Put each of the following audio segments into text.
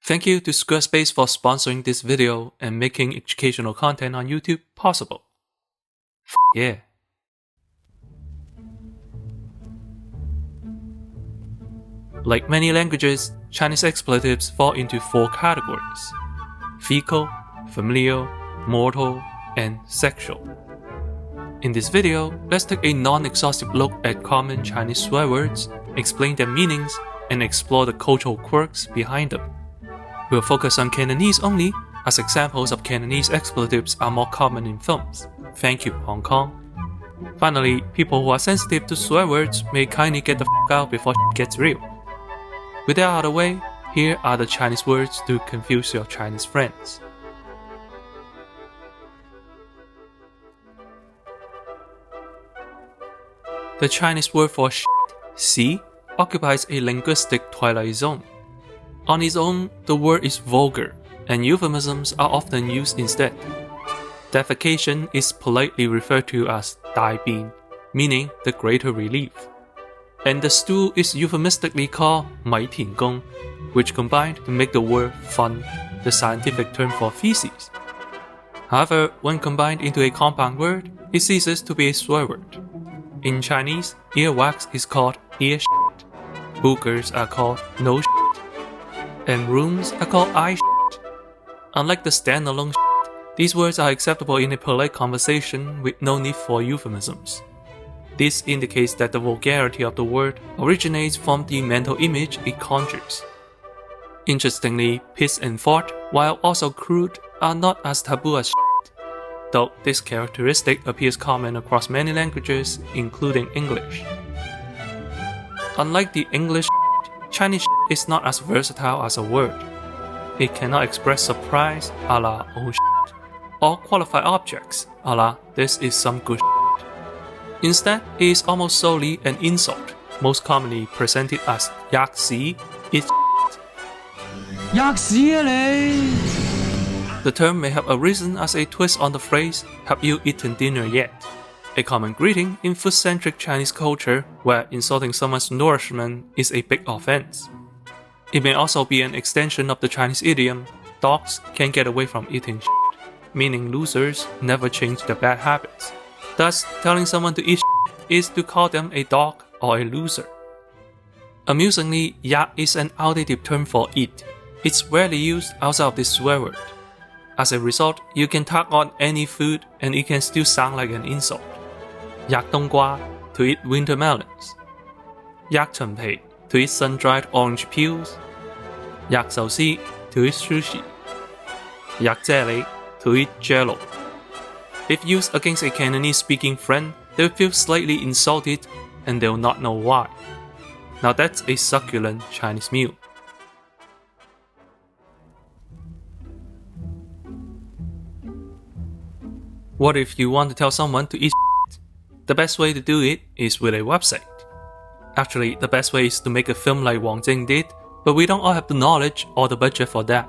Thank you to Squarespace for sponsoring this video and making educational content on YouTube possible. Yeah. Like many languages, Chinese expletives fall into 4 categories: fecal, familial, mortal, and sexual. In this video, let's take a non-exhaustive look at common Chinese swear words, explain their meanings, and explore the cultural quirks behind them. We'll focus on Cantonese only, as examples of Cantonese expletives are more common in films. Thank you, Hong Kong. Finally, people who are sensitive to swear words may kindly get the f out before shit gets real. With that out of the way, here are the Chinese words to confuse your Chinese friends. The Chinese word for shit, xi, occupies a linguistic twilight zone. On its own, the word is vulgar, and euphemisms are often used instead. Defecation is politely referred to as dai bin, meaning the greater relief. And the stool is euphemistically called mai ting gong, which combined to make the word fun, the scientific term for feces. However, when combined into a compound word, it ceases to be a swear word. In Chinese, earwax is called ear shit, boogers are called nose shit, and rooms are called eye shit. Unlike the standalone shit, these words are acceptable in a polite conversation with no need for euphemisms. This indicates that the vulgarity of the word originates from the mental image it conjures. Interestingly, piss and fart, while also crude, are not as taboo as shit, though this characteristic appears common across many languages, including English. Unlike the English shit, Chinese shit is not as versatile as a word. It cannot express surprise, a la oh shit, or qualify objects, a la this is some good shit. Instead, it is almost solely an insult, most commonly presented as yak xi, it's shit. Yak xi lei. The term may have arisen as a twist on the phrase, have you eaten dinner yet? A common greeting in food-centric Chinese culture where insulting someone's nourishment is a big offense. It may also be an extension of the Chinese idiom, dogs can't get away from eating shit, meaning losers never change their bad habits. Thus, telling someone to eat shit is to call them a dog or a loser. Amusingly, yak is an outdated term for eat. It's rarely used outside of this swear word. As a result, you can tag on any food and it can still sound like an insult. Yak donggua, to eat winter melons. Yak chenpei, to eat sun-dried orange peels. Yak xiaoxi, to eat sushi. Yak jielei, to eat jello. If used against a Cantonese-speaking friend, they will feel slightly insulted and they will not know why. Now that's a succulent Chinese meal. What if you want to tell someone to eat shit? The best way to do it is with a website. Actually, the best way is to make a film like Wang Jing did, but we don't all have the knowledge or the budget for that.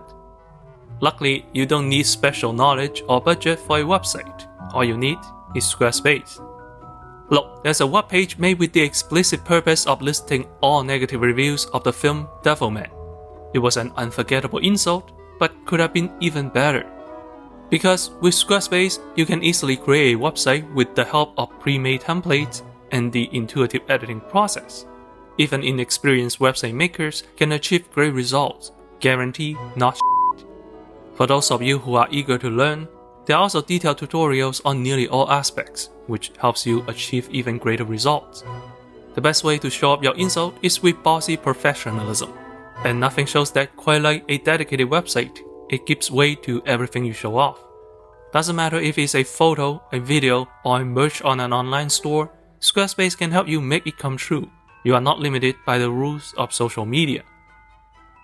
Luckily, you don't need special knowledge or budget for a website. All you need is Squarespace. Look, there's a webpage made with the explicit purpose of listing all negative reviews of the film Devilman. It was an unforgettable insult, but could have been even better. Because with Squarespace, you can easily create a website with the help of pre-made templates and the intuitive editing process. Even inexperienced website makers can achieve great results, guarantee not shit. For those of you who are eager to learn, there are also detailed tutorials on nearly all aspects, which helps you achieve even greater results. The best way to show up your insult is with bossy professionalism, and nothing shows that quite like a dedicated website. It gives way to everything you show off. Doesn't matter if it's a photo, a video, or a merch on an online store, Squarespace can help you make it come true. You are not limited by the rules of social media.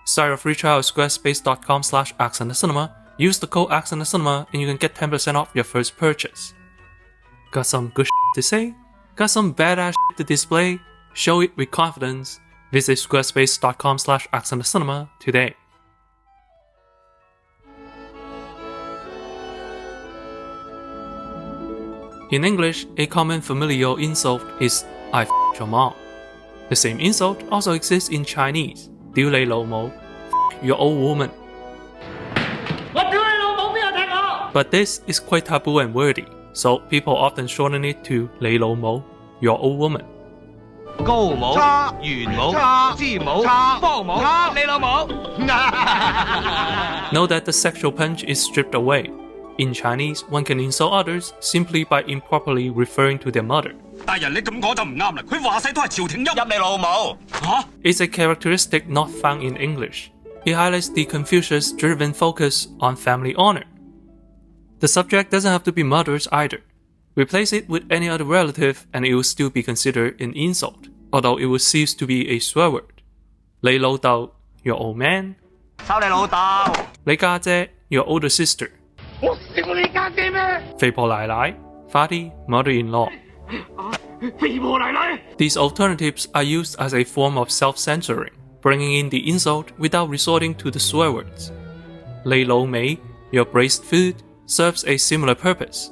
Start your free trial at squarespace.com/accentcinema. Use the code accentcinema and you can get 10% off your first purchase. Got some good shit to say? Got some badass shit to display? Show it with confidence. Visit squarespace.com/accentcinema today. In English, a common familial insult is I f your mom. The same insult also exists in Chinese, 丢你老母, your old woman, But this is quite taboo and wordy, so people often shorten it to 你老母, your old woman. 高帽、圓帽、尖帽、方帽、你老母。Note that the sexual punch is stripped away. In Chinese, one can insult others simply by improperly referring to their mother. 大人，你咁講就唔啱啦，佢話晒都係朝廷音。入你老母！嚇 It's a characteristic not found in English. It highlights the Confucius-driven focus on family honor. The subject doesn't have to be mothers either. Replace it with any other relative and it will still be considered an insult, although it will cease to be a swear word. 你老豆, your old man. 抄你老豆！你家姐, your older sister. 我笑你家姐咩？肥婆奶奶, Fadi, mother-in-law. 肥婆奶奶！ These alternatives are used as a form of self-censoring, bringing in the insult without resorting to the swear words. 你老味, your braised food, serves a similar purpose.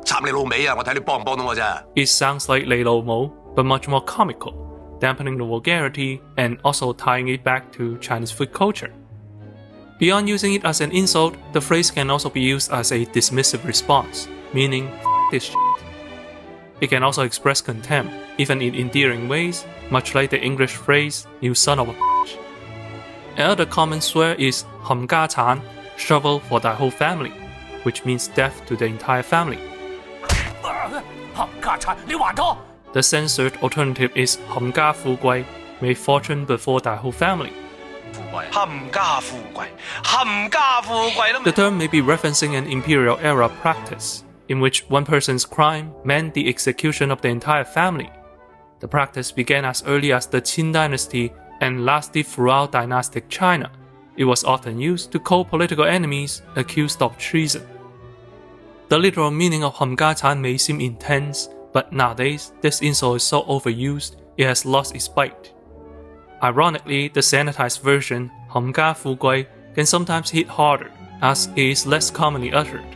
插你老尾啊！我睇你幫唔幫到我咋？ It sounds like 你老母, but much more comical, dampening the vulgarity and also tying it back to Chinese food culture. Beyond using it as an insult, the phrase can also be used as a dismissive response, meaning F this shit. It can also express contempt, even in endearing ways, much like the English phrase, you son of a bitch. Another common swear is 冚家鏟, shovel for thy whole family, which means death to the entire family. 冚家鏟，你還拖？ The censored alternative is 冚家富貴, may fortune befall thy whole family. 富貴，冚家富貴，冚家富貴都 The term may be referencing an imperial era practice, in which one person's crime meant the execution of the entire family. The practice began as early as the Qin dynasty and lasted throughout dynastic China. It was often used to call political enemies accused of treason. The literal meaning of 冚家鏟 may seem intense, but nowadays this insult is so overused it has lost its bite. Ironically, the sanitized version 冚家富貴 can sometimes hit harder, as it is less commonly uttered.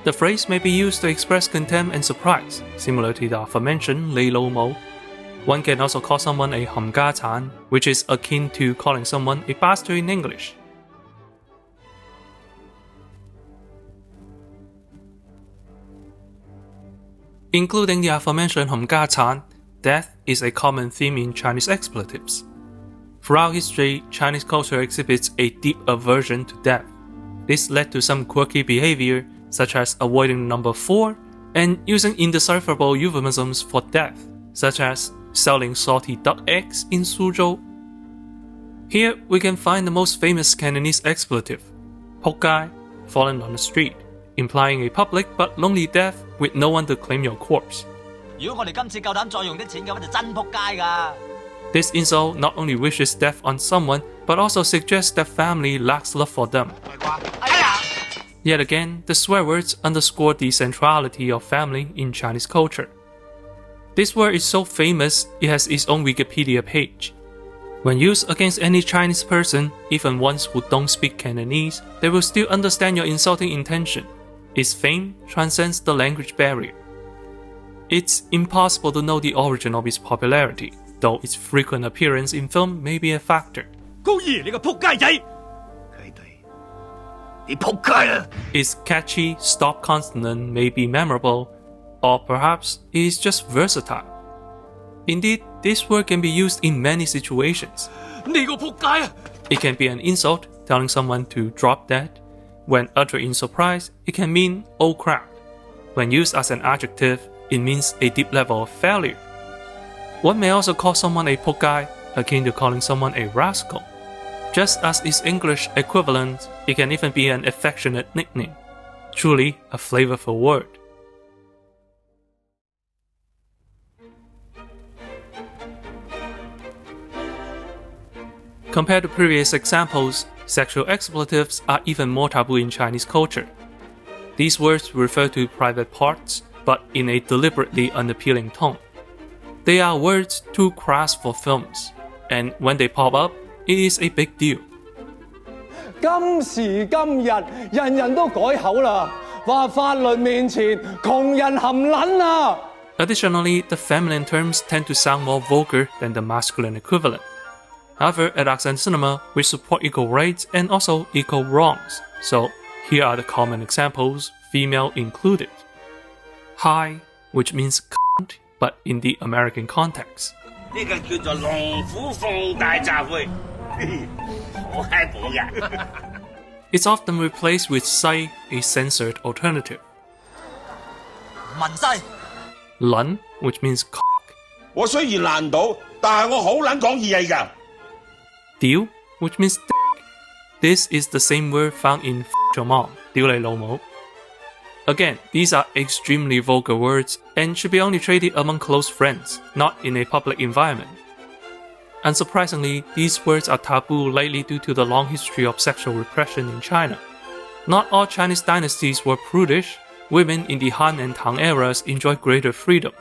The phrase may be used to express contempt and surprise, similar to the aforementioned 你老母. One can also call someone a 冚家鏟, which is akin to calling someone a bastard in English. Including the aforementioned 冚家鏟, death is a common theme in Chinese expletives. Throughout history, Chinese culture exhibits a deep aversion to death. This led to some quirky behavior, such as avoiding the number 4 and using indecipherable euphemisms for death, such as selling salty duck eggs in Suzhou. Here we can find the most famous Cantonese expletive, 仆街, fallen on the street, implying a public but lonely death with no one to claim your corpse. 如果我哋今次夠膽再用啲錢嘅話，就真仆街㗎。 This insult not only wishes death on someone, but also suggests that family lacks love for them. Yet again, the swear words underscore the centrality of family in Chinese culture. This word is so famous, it has its own Wikipedia page. When used against any Chinese person, even ones who don't speak Cantonese, they will still understand your insulting intention. Its fame transcends the language barrier. It's impossible to know the origin of its popularity, though its frequent appearance in film may be a factor. 高爺，你個仆街仔！契弟，你仆街啊！ Its catchy stop consonant may be memorable, or perhaps it is just versatile. Indeed, this word can be used in many situations. 你個仆街啊！ It can be an insult, telling someone to drop dead. When uttered in surprise, it can mean oh crap. When used as an adjective, it means a deep level of failure. One may also call someone a 仆街, akin to calling someone a rascal. Just as its English equivalent, it can even be an affectionate nickname. Truly a flavorful word. Compared to previous examples, sexual expletives are even more taboo in Chinese culture. These words refer to private parts, but in a deliberately unappealing tone. They are words too crass for films, and when they pop up, it is a big deal. 今時今日，人人都改口啦，話法律面前窮人含撚啊！ Additionally, the feminine terms tend to sound more vulgar than the masculine equivalent. However, at Accent Cinema, we support equal rights and also equal wrongs, so Here are the common examples, female included. Hi, which means cunt, but in the American context. 呢個叫做龍虎鳳大集會，好閪補嘅。It's often replaced with say, a censored alternative. 文西 Lun, which means cock. 我雖然爛賭，但係我好撚講義氣㗎。Diu, which means dick. This is the same word found in f your mom, 屌你老母. Again, these are extremely vulgar words and should be only traded among close friends, not in a public environment. Unsurprisingly, these words are taboo lately due to the long history of sexual repression in China. Not all Chinese dynasties were prudish. Women in the Han and Tang eras enjoyed greater freedom,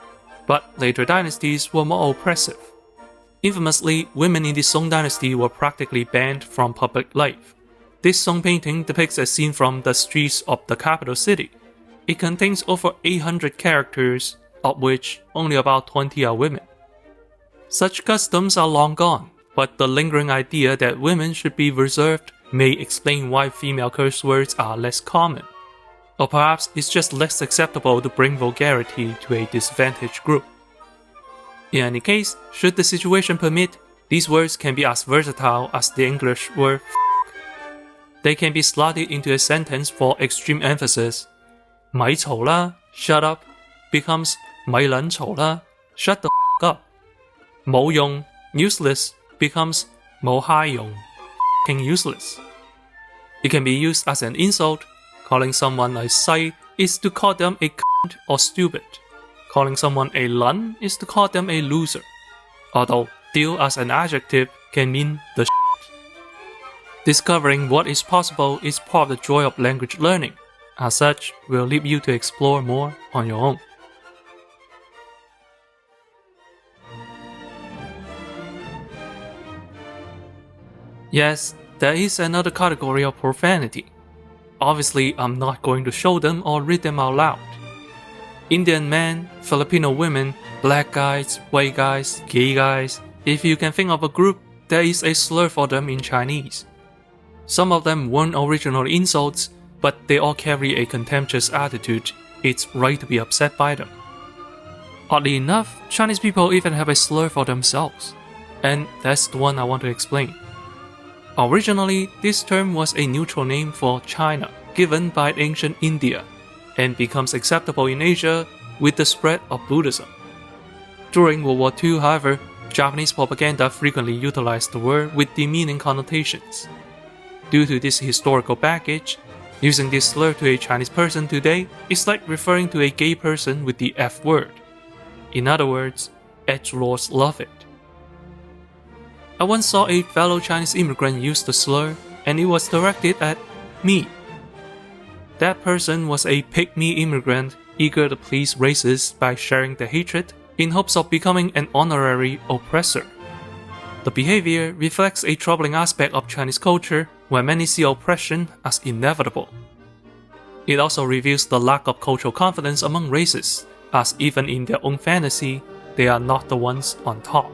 but later dynasties were more oppressive. Infamously, women in the Song dynasty were practically banned from public life. This Song painting depicts a scene from the streets of the capital city. It contains over 800 characters, of which only about 20 are women. Such customs are long gone, but the lingering idea that women should be reserved may explain why female curse words are less common. Or perhaps it's just less acceptable to bring vulgarity to a disadvantaged group. In any case, should the situation permit, these words can be as versatile as the English word f***. They can be slotted into a sentence for extreme emphasis. 咪嘈啦, shut up, becomes 咪撚嘈啦, shut the f*** up. 冇用, useless, becomes 冇閪用, f***ing useless. It can be used as an insult. Calling someone a sai is to call them a cunt or stupid. Calling someone a lun is to call them a loser. Although diu as an adjective can mean the shit. Discovering what is possible is part of the joy of language learning. As such, we'll leave you to explore more on your own. Yes, there is another category of profanity. Obviously, I'm not going to show them or read them out loud. Indian men, Filipino women, black guys, white guys, gay guys. If you can think of a group, there is a slur for them in Chinese. Some of them weren't original insults, but they all carry a contemptuous attitude. It's right to be upset by them. Oddly enough, Chinese people even have a slur for themselves. And that's the one I want to explain. Originally, this term was a neutral name for China, given by ancient India, and becomes acceptable in Asia with the spread of Buddhism. During World War II, however, Japanese propaganda frequently utilized the word with demeaning connotations. Due to this historical baggage, using this slur to a Chinese person today is like referring to a gay person with the F word. In other words, edgelords love it. I once saw a fellow Chinese immigrant use the slur, and it was directed at me. That person was a pygmy immigrant eager to please racists by sharing their hatred in hopes of becoming an honorary oppressor. The behavior reflects a troubling aspect of Chinese culture where many see oppression as inevitable. It also reveals the lack of cultural confidence among races, as even in their own fantasy, they are not the ones on top.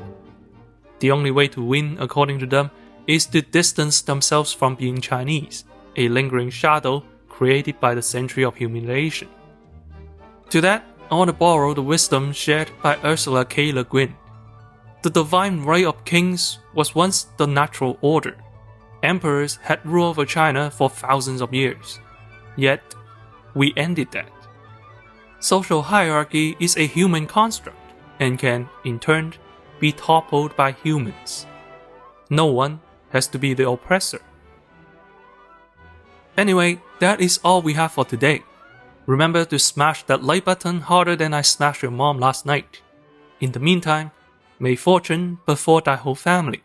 The only way to win, according to them, is to distance themselves from being Chinese, a lingering shadow created by the century of humiliation. To that, I want to borrow the wisdom shared by Ursula K. Le Guin. The divine right of kings was once the natural order. Emperors had ruled over China for thousands of years. Yet, we ended that. Social hierarchy is a human construct and can, in turn, be toppled by humans. No one has to be the oppressor. Anyway, that is all we have for today. Remember to smash that like button harder than I smashed your mom last night. In the meantime, may fortune befall thy whole family.